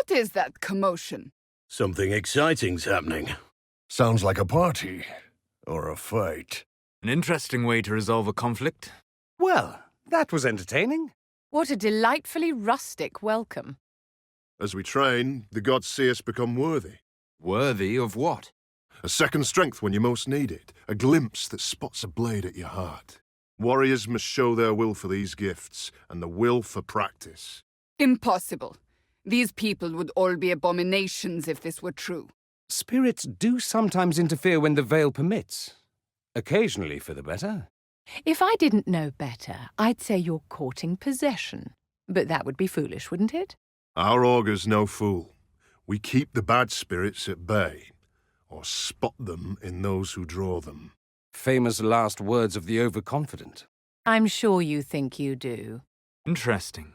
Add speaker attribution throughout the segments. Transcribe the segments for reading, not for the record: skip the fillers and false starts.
Speaker 1: What is that commotion?
Speaker 2: Something exciting's happening.
Speaker 3: Sounds like a party. Or a fight.
Speaker 4: An interesting way to resolve a conflict.
Speaker 5: Well, that was entertaining.
Speaker 1: What a delightfully rustic welcome.
Speaker 3: As we train, the gods see us become worthy.
Speaker 4: Worthy of what?
Speaker 3: A second strength when you most need it. A glimpse that spots a blade at your heart. Warriors must show their will for these gifts, and the will for practice.
Speaker 1: Impossible. These people would all be abominations if this were true.
Speaker 5: Spirits do sometimes interfere when the veil permits. Occasionally for the better.
Speaker 6: If I didn't know better, I'd say you're courting possession. But that would be foolish, wouldn't it?
Speaker 3: Our augur's no fool. We keep the bad spirits at bay, or spot them in those who draw them.
Speaker 5: Famous last words of the overconfident.
Speaker 6: I'm sure you think you do.
Speaker 4: Interesting.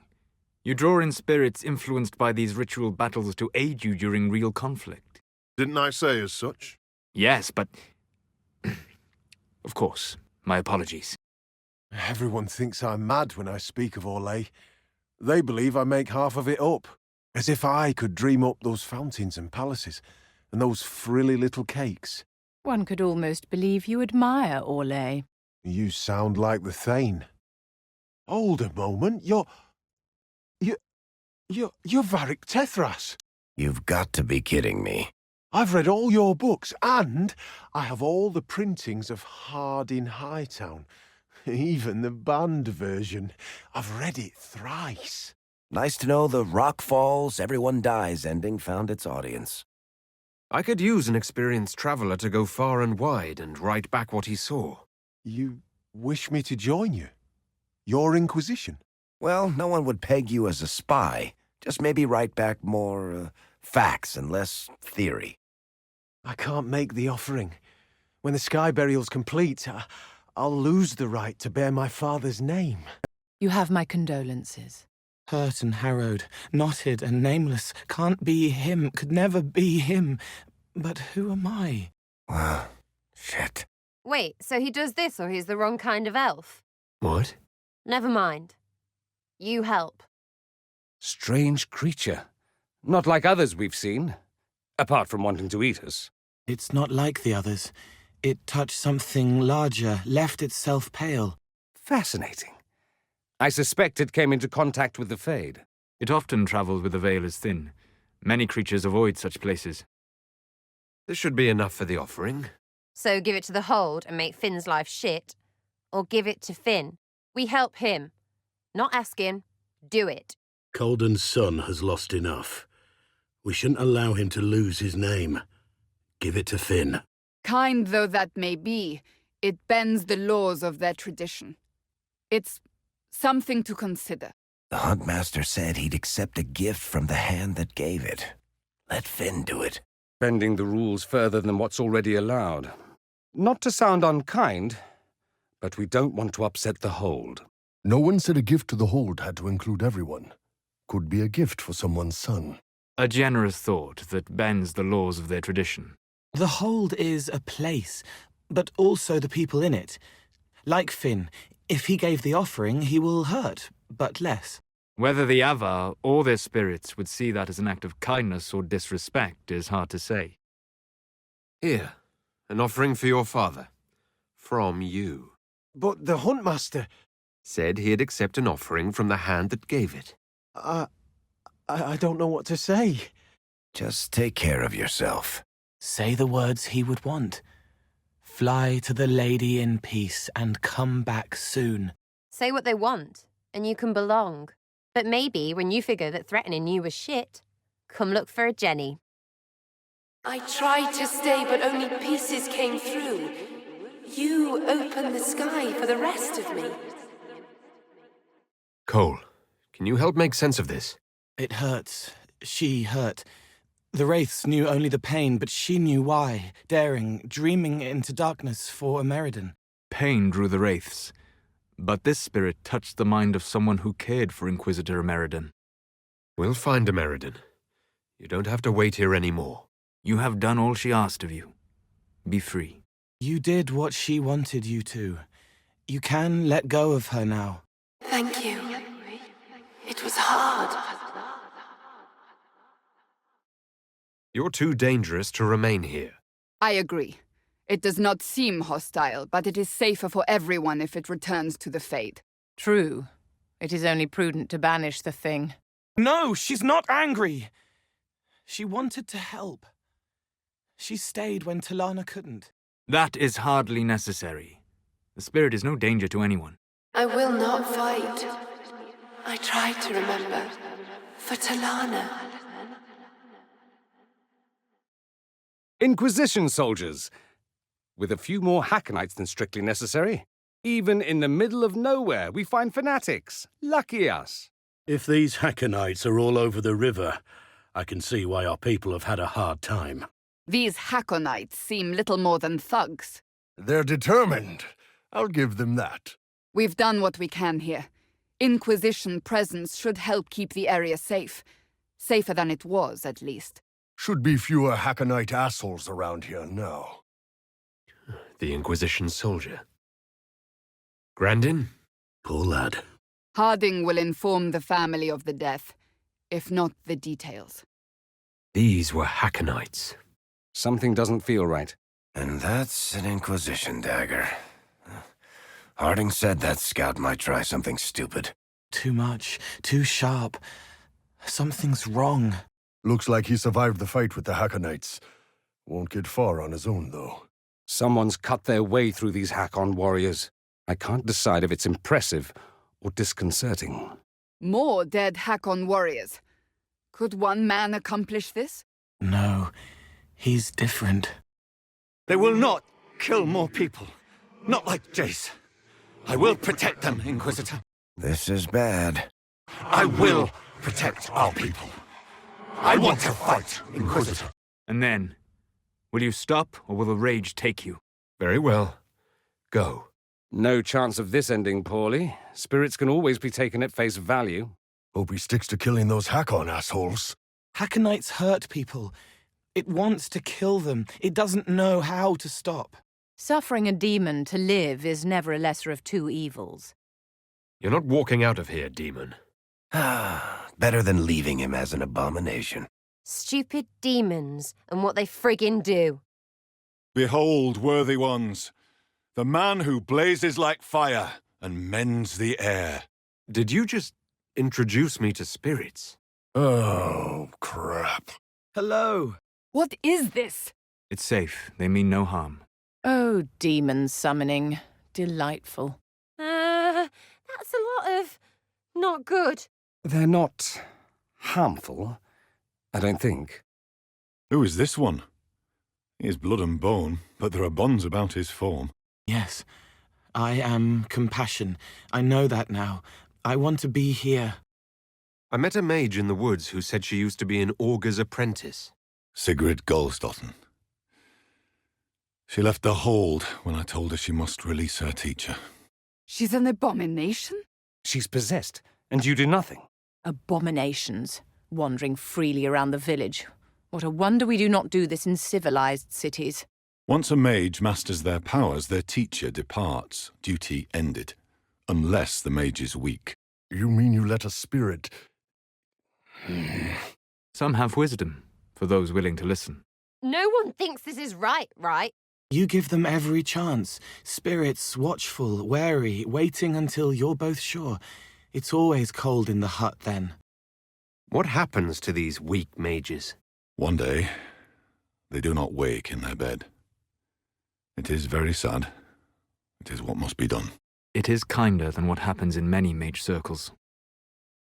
Speaker 4: You draw in spirits influenced by these ritual battles to aid you during real conflict.
Speaker 3: Didn't I say as such?
Speaker 4: Yes, but... Of course. My apologies.
Speaker 7: Everyone thinks I'm mad when I speak of Orlais. They believe I make half of it up. As if I could dream up those fountains and palaces, and those frilly little cakes.
Speaker 6: One could almost believe you admire Orlais.
Speaker 7: You sound like the Thane. Hold a moment, you're Varric Tethras.
Speaker 8: You've got to be kidding me.
Speaker 7: I've read all your books, and I have all the printings of Hardin Hightown. Even the banned version. I've read it thrice.
Speaker 8: Nice to know the Rock Falls, Everyone Dies ending found its audience.
Speaker 9: I could use an experienced traveler to go far and wide and write back what he saw.
Speaker 7: You wish me to join you? Your Inquisition?
Speaker 8: Well, no one would peg you as a spy. Just maybe write back more facts and less theory.
Speaker 7: I can't make the offering. When the sky burial's complete, I'll lose the right to bear my father's name.
Speaker 6: You have my condolences.
Speaker 10: Hurt and harrowed, knotted and nameless, can't be him, could never be him. But who am I?
Speaker 8: Well, shit.
Speaker 11: Wait, so he does this or he's the wrong kind of elf?
Speaker 9: What?
Speaker 11: Never mind. You help.
Speaker 5: Strange creature. Not like others we've seen. Apart from wanting to eat us.
Speaker 10: It's not like the others. It touched something larger, left itself pale.
Speaker 5: Fascinating. I suspect it came into contact with the Fade.
Speaker 4: It often travels with the veil as thin. Many creatures avoid such places.
Speaker 9: This should be enough for the offering.
Speaker 11: So give it to the Hold and make Finn's life shit? Or give it to Finn? We help him. Not ask him. Do it.
Speaker 2: Colden's son has lost enough. We shouldn't allow him to lose his name. Give it to Finn.
Speaker 1: Kind though that may be, it bends the laws of their tradition. It's something to consider.
Speaker 8: The Huntmaster said he'd accept a gift from the hand that gave it. Let Finn do it.
Speaker 5: Bending the rules further than what's already allowed. Not to sound unkind, but we don't want to upset the Hold.
Speaker 3: No one said a gift to the Hold had to include everyone. Could be a gift for someone's son.
Speaker 4: A generous thought that bends the laws of their tradition.
Speaker 10: The Hold is a place, but also the people in it. Like Finn, if he gave the offering, he will hurt, but less.
Speaker 4: Whether the Avar or their spirits would see that as an act of kindness or disrespect is hard to say.
Speaker 9: Here, an offering for your father. From you.
Speaker 7: But the Huntmaster...
Speaker 9: Said he'd accept an offering from the hand that gave it.
Speaker 7: I don't know what to say.
Speaker 8: Just take care of yourself.
Speaker 10: Say the words he would want. Fly to the lady in peace and come back soon.
Speaker 11: Say what they want, and you can belong. But maybe when you figure that threatening you was shit, come look for a Jenny.
Speaker 12: I tried to stay, but only pieces came through. You opened the sky for the rest of me.
Speaker 9: Cole, can you help make sense of this?
Speaker 10: It hurts. She hurt. The Wraiths knew only the pain, but she knew why, daring, dreaming into darkness for Ameridan.
Speaker 4: Pain drew the Wraiths, but this spirit touched the mind of someone who cared for Inquisitor Ameridan.
Speaker 9: We'll find Ameridan. You don't have to wait here anymore.
Speaker 4: You have done all she asked of you. Be free.
Speaker 10: You did what she wanted you to. You can let go of her now.
Speaker 12: Thank you. It was hard.
Speaker 9: You're too dangerous to remain here.
Speaker 1: I agree. It does not seem hostile, but it is safer for everyone if it returns to the Fade.
Speaker 6: True. It is only prudent to banish the thing.
Speaker 10: No, she's not angry. She wanted to help. She stayed when Talana couldn't.
Speaker 4: That is hardly necessary. The spirit is no danger to anyone.
Speaker 12: I will not fight. I try to remember. For Talana.
Speaker 5: Inquisition soldiers! With a few more Hakkonites than strictly necessary. Even in the middle of nowhere, we find fanatics. Lucky us.
Speaker 2: If these Hakkonites are all over the river, I can see why our people have had a hard time.
Speaker 1: These Hakkonites seem little more than thugs.
Speaker 13: They're determined. I'll give them that.
Speaker 1: We've done what we can here. Inquisition presence should help keep the area safe. Safer than it was, at least.
Speaker 13: Should be fewer Hakkonite assholes around here now.
Speaker 9: The Inquisition soldier. Grandin?
Speaker 2: Poor lad.
Speaker 1: Harding will inform the family of the death, if not the details.
Speaker 9: These were Hakkonites.
Speaker 5: Something doesn't feel right.
Speaker 8: And that's an Inquisition dagger. Harding said that scout might try something stupid.
Speaker 10: Too much, too sharp. Something's wrong.
Speaker 13: Looks like he survived the fight with the Hakkonites. Won't get far on his own, though.
Speaker 5: Someone's cut their way through these Hakkon warriors. I can't decide if it's impressive or disconcerting.
Speaker 1: More dead Hakkon warriors. Could one man accomplish this?
Speaker 10: No, he's different.
Speaker 14: They will not kill more people. Not like Jace. I will protect them, Inquisitor.
Speaker 8: This is bad.
Speaker 14: I will protect our people. I want to fight, Inquisitor.
Speaker 4: And then, will you stop, or will the rage take you?
Speaker 9: Very well. Go.
Speaker 5: No chance of this ending poorly. Spirits can always be taken at face value.
Speaker 13: Hope he sticks to killing those Hakkon assholes.
Speaker 10: Hakkonites hurt people. It wants to kill them. It doesn't know how to stop.
Speaker 6: Suffering a demon to live is never a lesser of two evils.
Speaker 9: You're not walking out of here, demon.
Speaker 8: Better than leaving him as an abomination.
Speaker 11: Stupid demons and what they friggin' do.
Speaker 15: Behold, worthy ones, the man who blazes like fire and mends the air.
Speaker 9: Did you just introduce me to spirits?
Speaker 13: Oh, crap.
Speaker 10: Hello.
Speaker 1: What is this?
Speaker 4: It's safe. They mean no harm.
Speaker 6: Oh, demon summoning. Delightful.
Speaker 11: That's a lot of... not good.
Speaker 5: They're not harmful, I don't think.
Speaker 15: Who is this one? He is blood and bone, but there are bonds about his form.
Speaker 10: Yes, I am compassion. I know that now. I want to be here.
Speaker 9: I met a mage in the woods who said she used to be an augur's apprentice.
Speaker 15: Sigrid Golsdotten. She left the hold when I told her she must release her teacher.
Speaker 1: She's an abomination?
Speaker 5: She's possessed, and you do nothing.
Speaker 6: Abominations, wandering freely around the village. What a wonder we do not do this in civilized cities.
Speaker 15: Once a mage masters their powers, their teacher departs, duty ended. Unless the mage is weak.
Speaker 13: You mean you let a spirit...
Speaker 4: Some have wisdom, for those willing to listen.
Speaker 11: No one thinks this is right?
Speaker 10: You give them every chance. Spirits, watchful, wary, waiting until you're both sure. It's always cold in the hut then.
Speaker 9: What happens to these weak mages?
Speaker 15: One day, they do not wake in their bed. It is very sad. It is what must be done.
Speaker 4: It is kinder than what happens in many mage circles.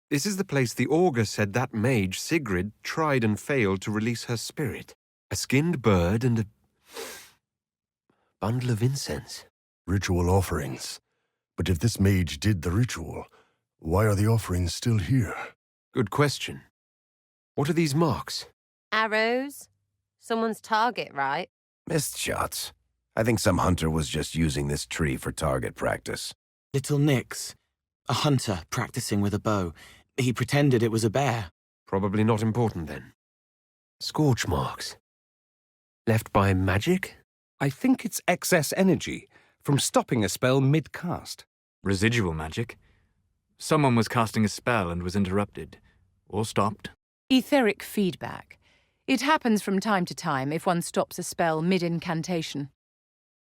Speaker 9: This is the place the augur said that mage, Sigrid, tried and failed to release her spirit. A skinned bird and a bundle of incense.
Speaker 13: Ritual offerings. But if this mage did the ritual, why are the offerings still here?
Speaker 9: Good question. What are these marks?
Speaker 11: Arrows? Someone's target, right?
Speaker 8: Missed shots. I think some hunter was just using this tree for target practice.
Speaker 10: Little Nix, a hunter practicing with a bow. He pretended it was a bear.
Speaker 9: Probably not important then. Scorch marks. Left by magic?
Speaker 5: I think it's excess energy from stopping a spell mid-cast.
Speaker 4: Residual magic. Someone was casting a spell and was interrupted. Or stopped.
Speaker 6: Etheric feedback. It happens from time to time if one stops a spell mid-incantation.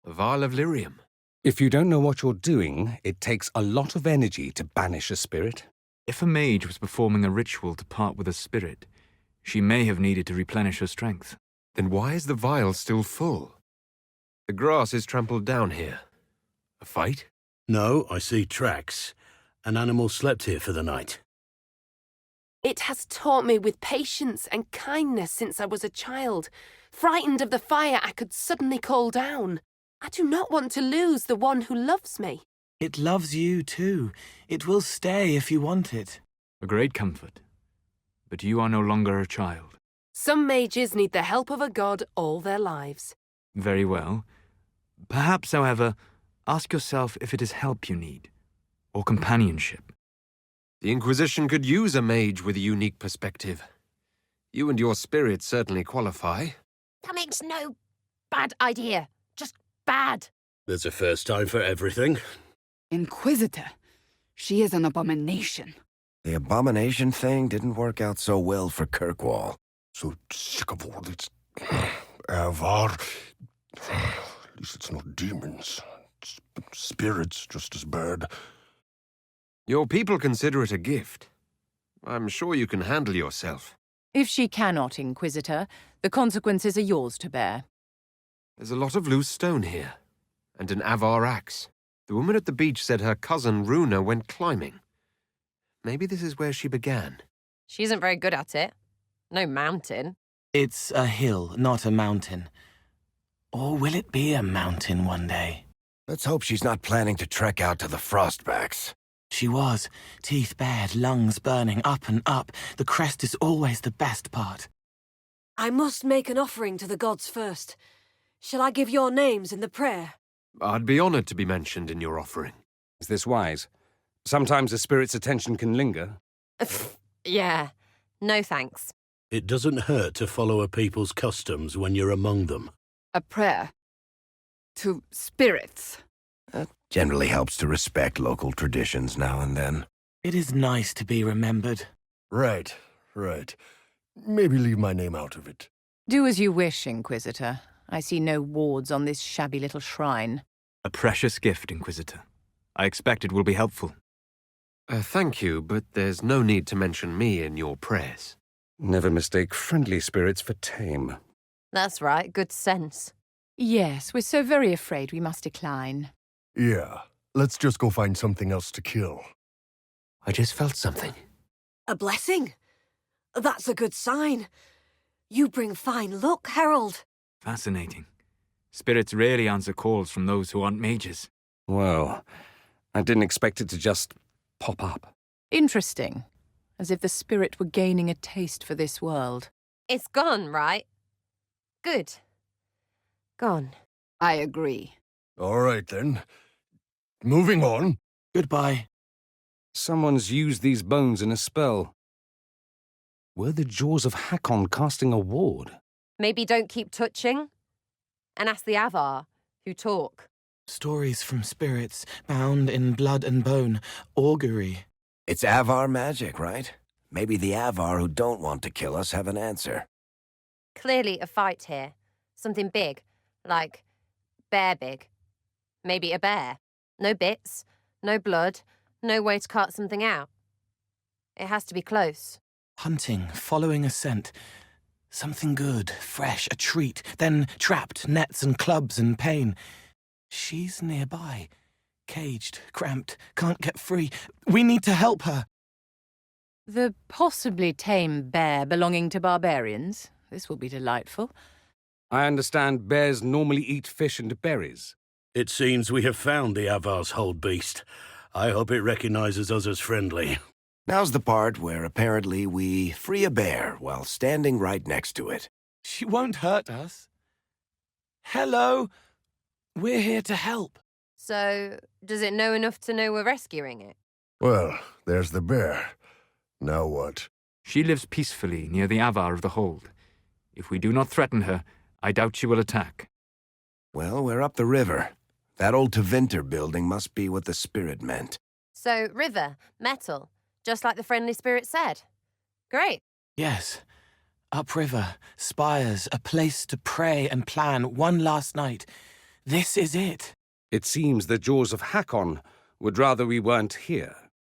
Speaker 5: A vial of lyrium. If you don't know what you're doing, it takes a lot of energy to banish a spirit.
Speaker 4: If a mage was performing a ritual to part with a spirit, she may have needed to replenish her strength.
Speaker 9: Then why is the vial still full? The grass is trampled down here. A fight?
Speaker 2: No, I see tracks. An animal slept here for the night.
Speaker 12: It has taught me with patience and kindness since I was a child. Frightened of the fire I could suddenly call down. I do not want to lose the one who loves me.
Speaker 10: It loves you too. It will stay if you want it.
Speaker 4: A great comfort. But you are no longer a child.
Speaker 12: Some mages need the help of a god all their lives.
Speaker 4: Very well. Perhaps, however, ask yourself if it is help you need, or companionship.
Speaker 9: The Inquisition could use a mage with a unique perspective. You and your spirit certainly qualify.
Speaker 11: That makes no bad idea. Just bad.
Speaker 2: There's a first time for everything.
Speaker 1: Inquisitor. She is an abomination.
Speaker 8: The abomination thing didn't work out so well for Kirkwall.
Speaker 13: So sick of all this Avar. At least it's not demons. It's spirits just as bad.
Speaker 9: Your people consider it a gift. I'm sure you can handle yourself.
Speaker 6: If she cannot, Inquisitor, the consequences are yours to bear.
Speaker 9: There's a lot of loose stone here, and an Avar axe. The woman at the beach said her cousin Runa went climbing. Maybe this is where she began.
Speaker 11: She isn't very good at it. No mountain.
Speaker 10: It's a hill, not a mountain. Or will it be a mountain one day?
Speaker 8: Let's hope she's not planning to trek out to the Frostbacks.
Speaker 10: She was. Teeth bared, lungs burning, up and up. The crest is always the best part.
Speaker 16: I must make an offering to the gods first. Shall I give your names in the prayer?
Speaker 9: I'd be honored to be mentioned in your offering.
Speaker 5: Is this wise? Sometimes a spirit's attention can linger.
Speaker 11: Yeah. No thanks.
Speaker 2: It doesn't hurt to follow a people's customs when you're among them.
Speaker 1: A prayer. To spirits.
Speaker 8: That generally helps to respect local traditions now and then.
Speaker 10: It is nice to be remembered.
Speaker 13: Right. Maybe leave my name out of it.
Speaker 6: Do as you wish, Inquisitor. I see no wards on this shabby little shrine.
Speaker 4: A precious gift, Inquisitor. I expect it will be helpful.
Speaker 9: Thank you, but there's no need to mention me in your prayers.
Speaker 5: Never mistake friendly spirits for tame.
Speaker 11: That's right. Good sense.
Speaker 6: Yes, we're so very afraid we must decline.
Speaker 13: Yeah, let's just go find something else to kill.
Speaker 9: I just felt something.
Speaker 16: A blessing? That's a good sign. You bring fine luck, Herald.
Speaker 4: Fascinating. Spirits rarely answer calls from those who aren't mages.
Speaker 5: Well, I didn't expect it to just pop up.
Speaker 6: Interesting. As if the spirit were gaining a taste for this world.
Speaker 11: It's gone, right? Good. Gone.
Speaker 1: I agree.
Speaker 13: All right, then. Moving on.
Speaker 10: Goodbye.
Speaker 5: Someone's used these bones in a spell. Were the jaws of Hakkon casting a ward?
Speaker 11: Maybe don't keep touching. And ask the Avar, who talk.
Speaker 10: Stories from spirits, bound in blood and bone. Augury.
Speaker 8: It's Avar magic, right? Maybe the Avar who don't want to kill us have an answer.
Speaker 11: Clearly a fight here. Something big. Like, bear big. Maybe a bear. No bits, no blood, no way to cut something out. It has to be close.
Speaker 10: Hunting, following a scent. Something good, fresh, a treat. Then trapped, nets and clubs and pain. She's nearby. Caged, cramped, can't get free. We need to help her.
Speaker 6: The possibly tame bear belonging to barbarians. This will be delightful.
Speaker 5: I understand bears normally eat fish and berries.
Speaker 2: It seems we have found the Avar's hold beast. I hope it recognizes us as friendly.
Speaker 8: Now's the part where apparently we free a bear while standing right next to it.
Speaker 10: She won't hurt us. Hello. We're here to help.
Speaker 11: So, does it know enough to know we're rescuing it?
Speaker 13: Well, there's the bear. Now what?
Speaker 4: She lives peacefully near the Avar of the Hold. If we do not threaten her, I doubt she will attack.
Speaker 8: Well, we're up the river. That old Tevinter building must be what the spirit meant.
Speaker 11: So, river, metal, just like the friendly spirit said. Great.
Speaker 10: Yes. Upriver, spires, a place to pray and plan one last night. This is it.
Speaker 5: It seems the jaws of Hakkon would rather we weren't here.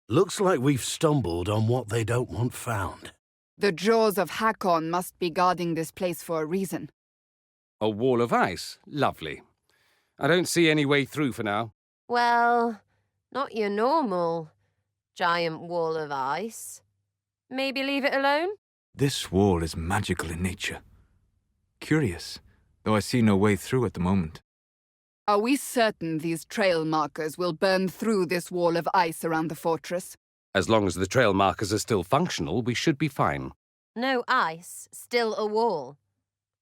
Speaker 2: Looks like we've stumbled on what they don't want found.
Speaker 1: The jaws of Hakkon must be guarding this place for a reason.
Speaker 5: A wall of ice. Lovely. I don't see any way through for now.
Speaker 11: Well, not your normal giant wall of ice. Maybe leave it alone?
Speaker 4: This wall is magical in nature. Curious, though I see no way through at the moment.
Speaker 1: Are we certain these trail markers will burn through this wall of ice around the fortress?
Speaker 5: As long as the trail markers are still functional, we should be fine.
Speaker 11: No ice, still a wall.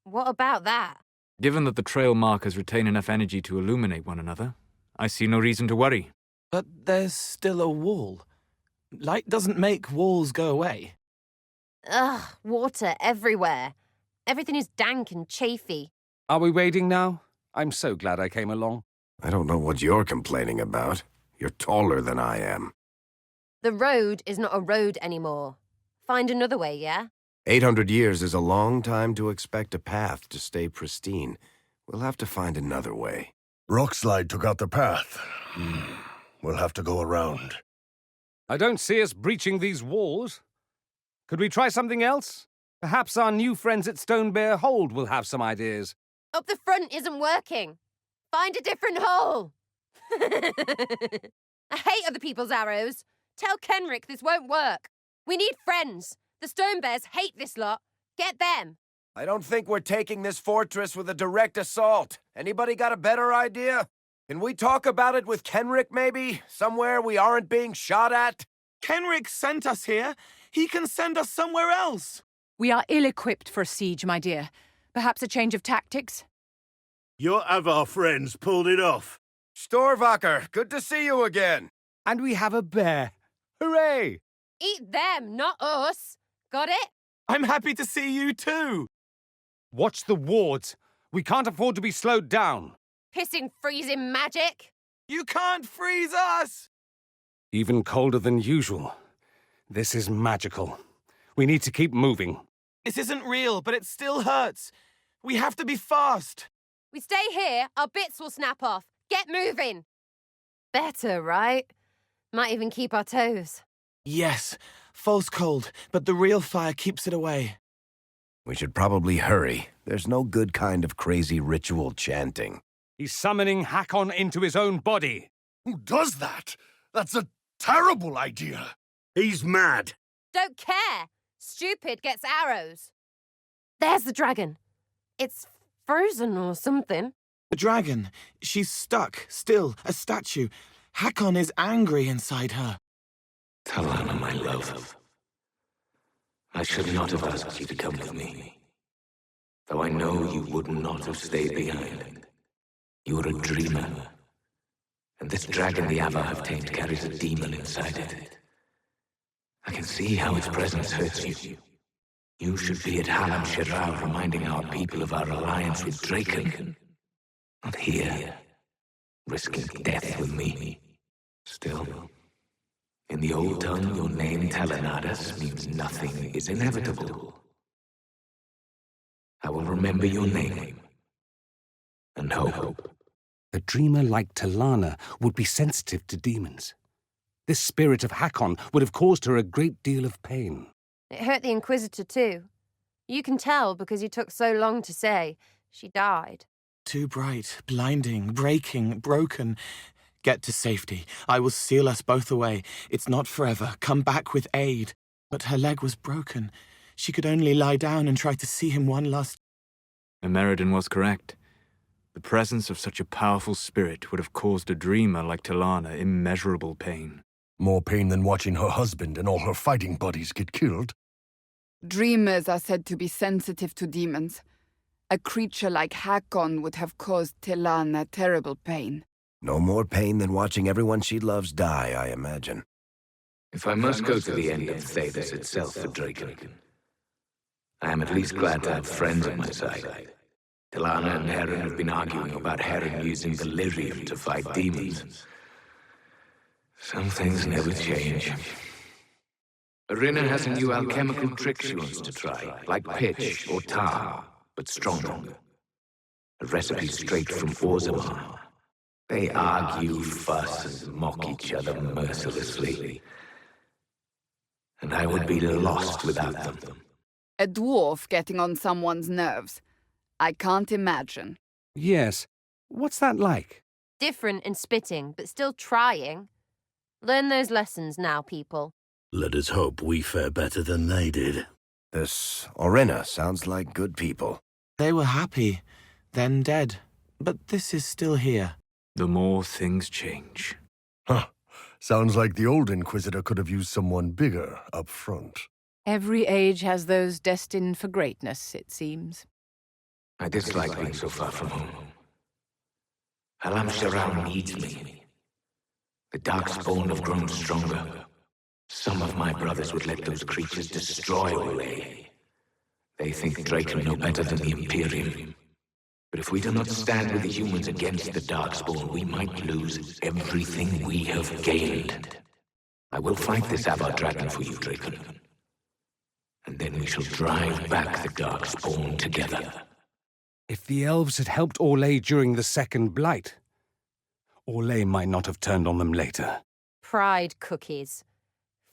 Speaker 11: What about that?
Speaker 4: Given that the trail markers retain enough energy to illuminate one another, I see no reason to worry.
Speaker 10: But there's still a wall. Light doesn't make walls go away.
Speaker 11: Ugh, water everywhere. Everything is dank and chafy.
Speaker 5: Are we waiting now? I'm so glad I came along.
Speaker 8: I don't know what you're complaining about. You're taller than I am.
Speaker 11: The road is not a road anymore. Find another way, yeah?
Speaker 8: 800 years is a long time to expect a path to stay pristine. We'll have to find another way.
Speaker 13: Rockslide took out the path. We'll have to go around.
Speaker 5: I don't see us breaching these walls. Could we try something else? Perhaps our new friends at Stone Bear Hold will have some ideas.
Speaker 11: Up the front isn't working. Find a different hole. I hate other people's arrows. Tell Kenrick this won't work. We need friends. The Stone Bears hate this lot. Get them.
Speaker 8: I don't think we're taking this fortress with a direct assault. Anybody got a better idea? Can we talk about it with Kenrick, maybe? Somewhere we aren't being shot at?
Speaker 10: Kenrick sent us here. He can send us somewhere else.
Speaker 6: We are ill-equipped for a siege, my dear. Perhaps a change of tactics?
Speaker 2: Your Avar friends pulled it off.
Speaker 8: Storvaker, good to see you again.
Speaker 5: And we have a bear. Hooray!
Speaker 11: Eat them, not us. Got it?
Speaker 10: I'm happy to see you too.
Speaker 5: Watch the wards. We can't afford to be slowed down.
Speaker 11: Pissing freezing magic.
Speaker 10: You can't freeze us!
Speaker 5: Even colder than usual. This is magical. We need to keep moving.
Speaker 10: This isn't real, but it still hurts. We have to be fast.
Speaker 11: We stay here, our bits will snap off. Get moving. Better, right? Might even keep our toes.
Speaker 10: Yes, false cold, but the real fire keeps it away.
Speaker 8: We should probably hurry. There's no good kind of crazy ritual chanting.
Speaker 5: He's summoning Hakkon into his own body.
Speaker 13: Who does that? That's a terrible idea.
Speaker 2: He's mad.
Speaker 11: Don't care. Stupid gets arrows. There's the dragon. It's frozen or something.
Speaker 10: The dragon. She's stuck, still, a statue. Hakkon is angry inside her.
Speaker 17: Talana, my love. I should not have asked you to come with me. Though I know you would not have stayed behind. You're a dreamer. And this dragon the Avar have tamed carries a demon inside it. I can see how its presence hurts you. You should be at Halam Shirar reminding our people of our alliance with Draken. Not here, risking death with me. Still, in the old tongue, your name Talanadas means nothing is inevitable. I will remember your name and hope.
Speaker 5: A dreamer like Talana would be sensitive to demons. This spirit of Hakkon would have caused her a great deal of pain.
Speaker 11: It hurt the Inquisitor too. You can tell because you took so long to say she died.
Speaker 10: Too bright, blinding, breaking, broken. Get to safety. I will seal us both away. It's not forever. Come back with aid. But her leg was broken. She could only lie down and try to see him one last...
Speaker 4: Emeridon was correct. The presence of such a powerful spirit would have caused a dreamer like Talana immeasurable pain.
Speaker 13: More pain than watching her husband and all her fighting buddies get killed.
Speaker 1: Dreamers are said to be sensitive to demons. A creature like Hakkon would have caused Talana terrible pain.
Speaker 8: No more pain than watching everyone she loves die, I imagine.
Speaker 17: If I must go to the end of Thedas itself for Draken, I am at least glad to have friends on my side. Talana and Heron have been arguing about Heron using the lyrium to fight demons. Some things never change. Arena has a new alchemical trick she wants to try, like pitch or tar, but stronger. A recipe straight from Orzammar. They argue, fuss, and mock each other mercilessly. And I would be lost without them.
Speaker 1: A dwarf getting on someone's nerves. I can't imagine.
Speaker 5: Yes. What's that like?
Speaker 11: Different and spitting, but still trying. Learn those lessons now, people.
Speaker 2: Let us hope we fare better than they did.
Speaker 8: This Orena sounds like good people.
Speaker 10: They were happy, then dead. But this is still here.
Speaker 4: The more things change.
Speaker 13: Huh. Sounds like the old Inquisitor could have used someone bigger up front.
Speaker 6: Every age has those destined for greatness, it seems.
Speaker 17: I dislike being so far from home. Halam Sharam needs me. The Darkspawn have grown stronger. Some of my brothers would let those creatures destroy Olay. They think Draken know better than the Imperium. But if we do not stand with the humans against the Darkspawn, we might lose everything we have gained. I will fight this Avar Dragon for you, Draken. And then we shall drive back the Darkspawn together.
Speaker 5: If the elves had helped Olay during the Second Blight, Olay might not have turned on them later.
Speaker 11: Pride cookies.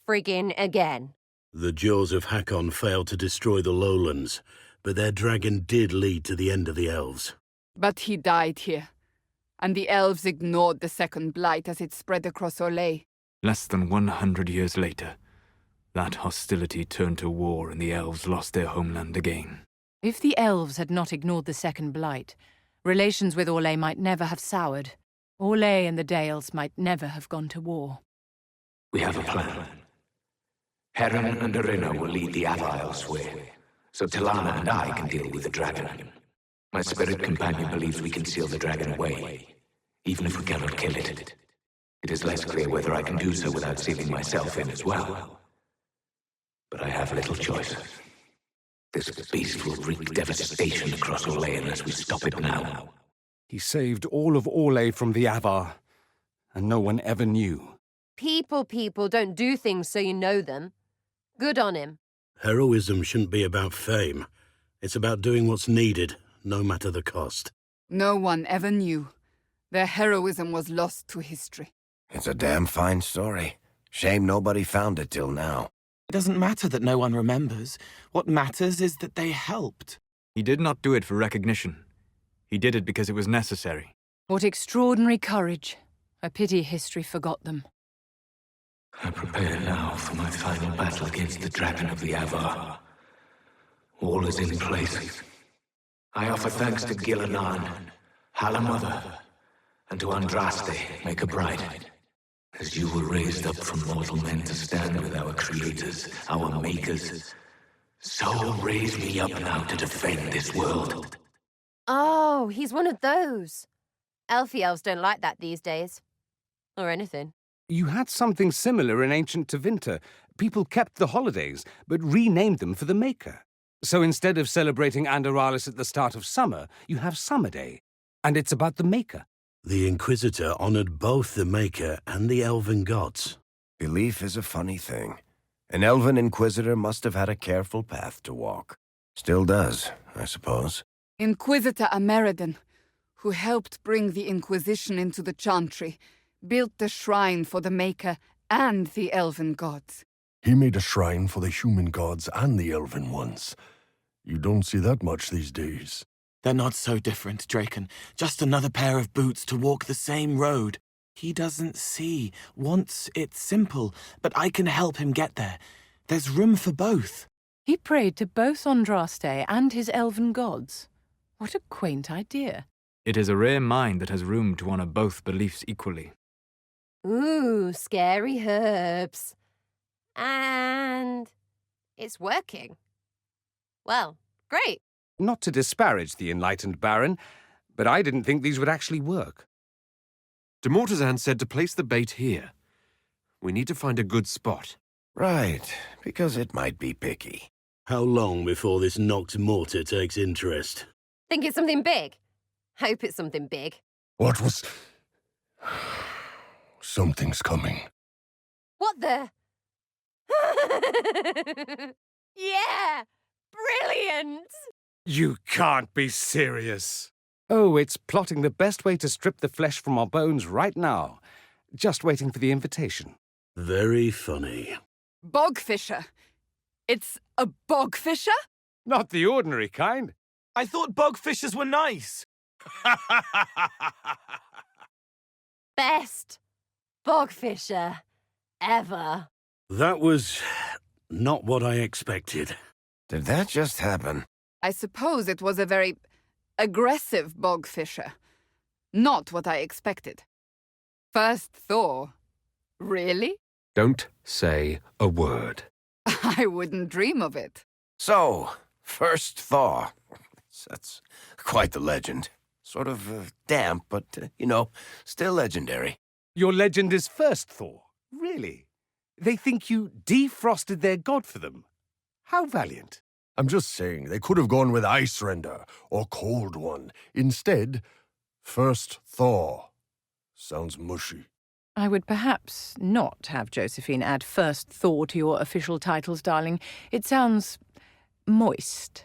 Speaker 11: Friggin' again.
Speaker 2: The jaws of Hakkon failed to destroy the lowlands, but their dragon did lead to the end of the elves.
Speaker 1: But he died here, and the elves ignored the Second Blight as it spread across Olay.
Speaker 4: Less than 100 years later, that hostility turned to war and the elves lost their homeland again.
Speaker 6: If the elves had not ignored the Second Blight, relations with Olay might never have soured. Olay and the Dales might never have gone to war.
Speaker 17: We have a plan. Heron and Arena will lead the Avar elsewhere, so Tilana and I can deal with the dragon. My spirit companion believes we can seal the dragon away, even if we cannot kill it. It is less clear whether I can do so without sealing myself in as well. But I have little choice. This beast will wreak devastation across Olay unless we stop it now.
Speaker 5: He saved all of Olay from the Avar, and no one ever knew.
Speaker 11: People don't do things so you know them. Good on him.
Speaker 2: Heroism shouldn't be about fame. It's about doing what's needed, no matter the cost.
Speaker 1: No one ever knew. Their heroism was lost to history.
Speaker 8: It's a damn fine story. Shame nobody found it till now.
Speaker 10: It doesn't matter that no one remembers. What matters is that they helped.
Speaker 4: He did not do it for recognition. He did it because it was necessary.
Speaker 6: What extraordinary courage. I pity history forgot them.
Speaker 17: I prepare now for my final battle against the Dragon of the Avar. All is in place. I offer thanks to Gilanan, Hala Mother, and to Andraste, Maker Bride. As you were raised up from mortal men to stand with our creators, our makers, so raise me up now to defend this world.
Speaker 11: Oh, he's one of those. Elfie elves don't like that these days. Or anything.
Speaker 5: You had something similar in ancient Tevinter. People kept the holidays, but renamed them for the Maker. So instead of celebrating Andaralis at the start of summer, you have Summer Day. And it's about the Maker.
Speaker 2: The Inquisitor honored both the Maker and the elven gods.
Speaker 8: Belief is a funny thing. An elven Inquisitor must have had a careful path to walk. Still does, I suppose.
Speaker 1: Inquisitor Ameridan, who helped bring the Inquisition into the Chantry, built the shrine for the Maker and the elven gods.
Speaker 13: He made a shrine for the human gods and the elven ones. You don't see that much these days.
Speaker 10: They're not so different, Draken. Just another pair of boots to walk the same road. He doesn't see, wants it simple, but I can help him get there. There's room for both.
Speaker 6: He prayed to both Andraste and his elven gods. What a quaint idea.
Speaker 4: It is a rare mind that has room to honor both beliefs equally.
Speaker 11: Ooh, scary herbs. And it's working. Well, great.
Speaker 5: Not to disparage the enlightened Baron, but I didn't think these would actually work.
Speaker 9: De Mortezan said to place the bait here. We need to find a good spot.
Speaker 8: Right, because it might be picky.
Speaker 2: How long before this Nox Mortar takes interest?
Speaker 11: Think it's something big? Hope it's something big.
Speaker 13: What was... Something's coming.
Speaker 11: What the?
Speaker 6: Yeah! Brilliant!
Speaker 5: You can't be serious. Oh, it's plotting the best way to strip the flesh from our bones right now. Just waiting for the invitation.
Speaker 2: Very funny.
Speaker 1: Bogfisher. It's a bogfisher?
Speaker 5: Not the ordinary kind.
Speaker 10: I thought bogfishers were nice.
Speaker 11: Best bogfisher ever.
Speaker 2: That was not what I expected.
Speaker 8: Did that just happen?
Speaker 1: I suppose it was a very aggressive bogfisher. Not what I expected. First thaw. Really?
Speaker 9: Don't say a word.
Speaker 1: I wouldn't dream of it.
Speaker 8: So, first thaw. That's quite the legend. Sort of damp, but, still legendary.
Speaker 5: Your legend is first thaw. Really? They think you defrosted their god for them. How valiant.
Speaker 13: I'm just saying, they could have gone with Ice Render or Cold One. Instead, First Thaw. Sounds mushy.
Speaker 6: I would perhaps not have Josephine add first thaw to your official titles, darling. It sounds moist.